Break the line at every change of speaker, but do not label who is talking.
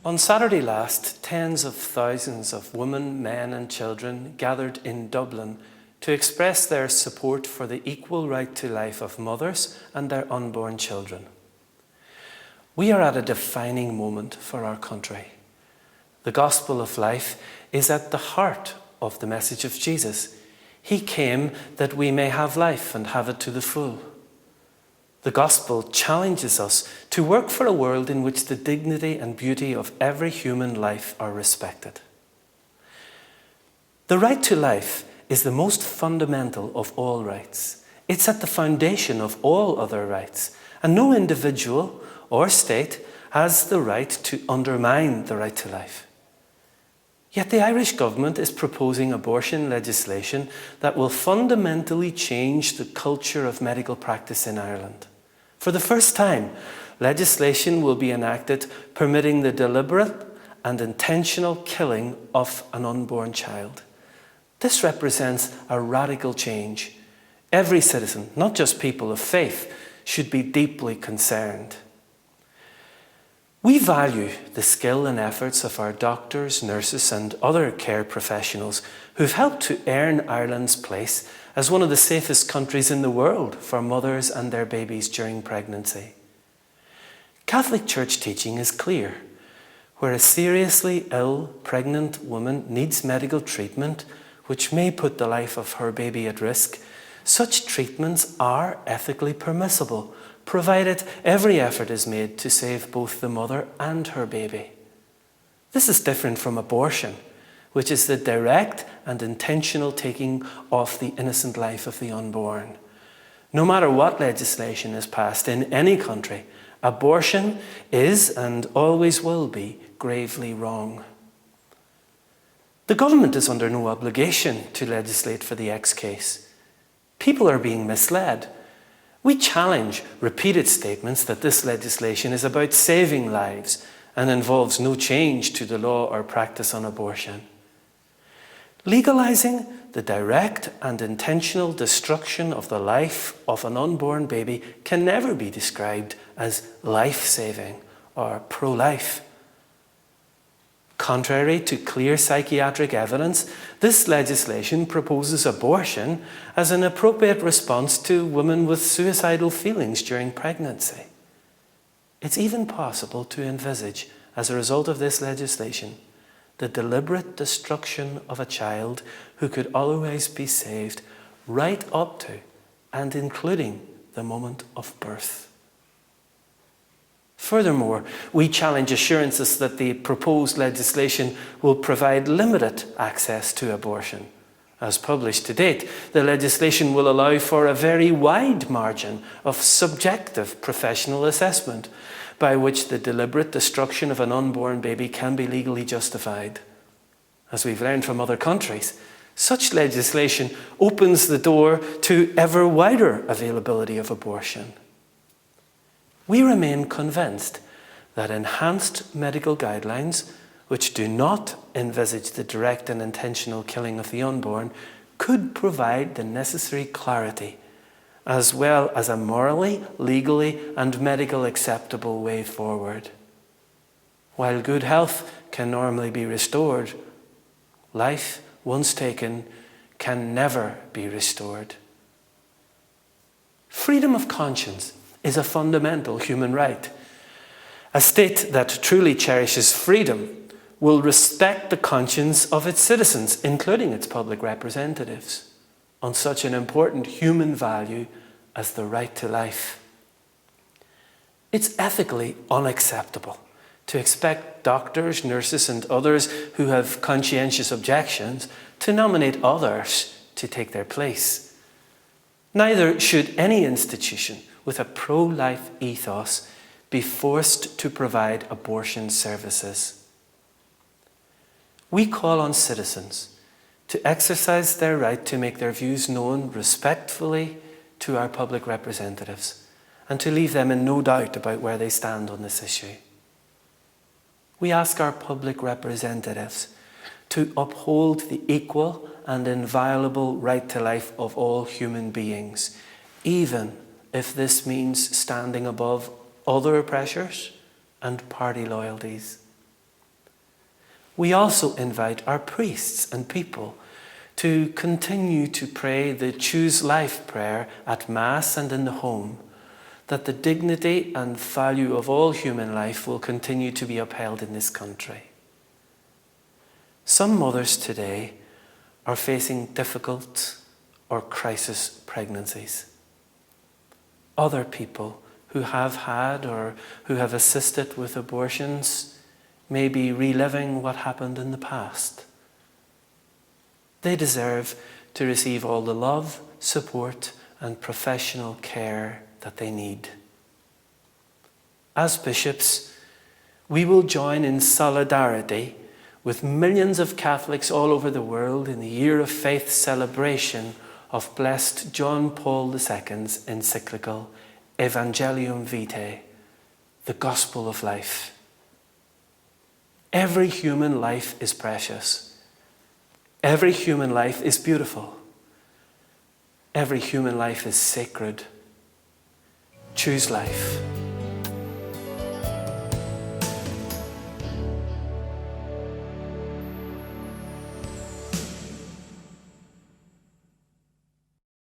On Saturday last, tens of thousands of women, men and children gathered in Dublin to express their support for the equal right to life of mothers and their unborn children. We are at a defining moment for our country. The gospel of life is at the heart of the message of Jesus. He came that we may have life and have it to the full. The gospel challenges us to work for a world in which the dignity and beauty of every human life are respected. The right to life is the most fundamental of all rights. It's at the foundation of all other rights, and no individual or state has the right to undermine the right to life. Yet the Irish government is proposing abortion legislation that will fundamentally change the culture of medical practice in Ireland. For the first time, legislation will be enacted permitting the deliberate and intentional killing of an unborn child. This represents a radical change. Every citizen, not just people of faith, should be deeply concerned. We value the skill and efforts of our doctors, nurses and other care professionals who've helped to earn Ireland's place as one of the safest countries in the world for mothers and their babies during pregnancy. Catholic Church teaching is clear. Where a seriously ill pregnant woman needs medical treatment, which may put the life of her baby at risk, such treatments are ethically permissible, provided every effort is made to save both the mother and her baby. This is different from abortion, which is the direct and intentional taking of the innocent life of the unborn. No matter what legislation is passed in any country, abortion is and always will be gravely wrong. The government is under no obligation to legislate for the X case. People are being misled. We challenge repeated statements that this legislation is about saving lives and involves no change to the law or practice on abortion. Legalizing the direct and intentional destruction of the life of an unborn baby can never be described as life-saving or pro-life. Contrary to clear psychiatric evidence, this legislation proposes abortion as an appropriate response to women with suicidal feelings during pregnancy. It's even possible to envisage, as a result of this legislation, the deliberate destruction of a child who could otherwise be saved right up to and including the moment of birth. Furthermore, we challenge assurances that the proposed legislation will provide limited access to abortion. As published to date, the legislation will allow for a very wide margin of subjective professional assessment by which the deliberate destruction of an unborn baby can be legally justified. As we've learned from other countries, such legislation opens the door to ever wider availability of abortion. We remain convinced that enhanced medical guidelines, which do not envisage the direct and intentional killing of the unborn, could provide the necessary clarity, as well as a morally, legally, and medically acceptable way forward. While good health can normally be restored, life, once taken, can never be restored. Freedom of conscience is a fundamental human right. A state that truly cherishes freedom will respect the conscience of its citizens, including its public representatives, on such an important human value as the right to life. It's ethically unacceptable to expect doctors, nurses, and others who have conscientious objections to nominate others to take their place. Neither should any institution with a pro-life ethos be forced to provide abortion services. We call on citizens to exercise their right to make their views known respectfully to our public representatives and to leave them in no doubt about where they stand on this issue. We ask our public representatives to uphold the equal and inviolable right to life of all human beings, even if this means standing above other pressures and party loyalties. We also invite our priests and people to continue to pray the Choose Life prayer at Mass and in the home, that the dignity and value of all human life will continue to be upheld in this country. Some mothers today are facing difficult or crisis pregnancies. Other people who have had or who have assisted with abortions may be reliving what happened in the past. They deserve to receive all the love, support, and professional care that they need. As bishops, we will join in solidarity with millions of Catholics all over the world in the Year of Faith celebration of Blessed John Paul II's encyclical Evangelium Vitae, the Gospel of Life. Every human life is precious. Every human life is beautiful. Every human life is sacred. Choose life.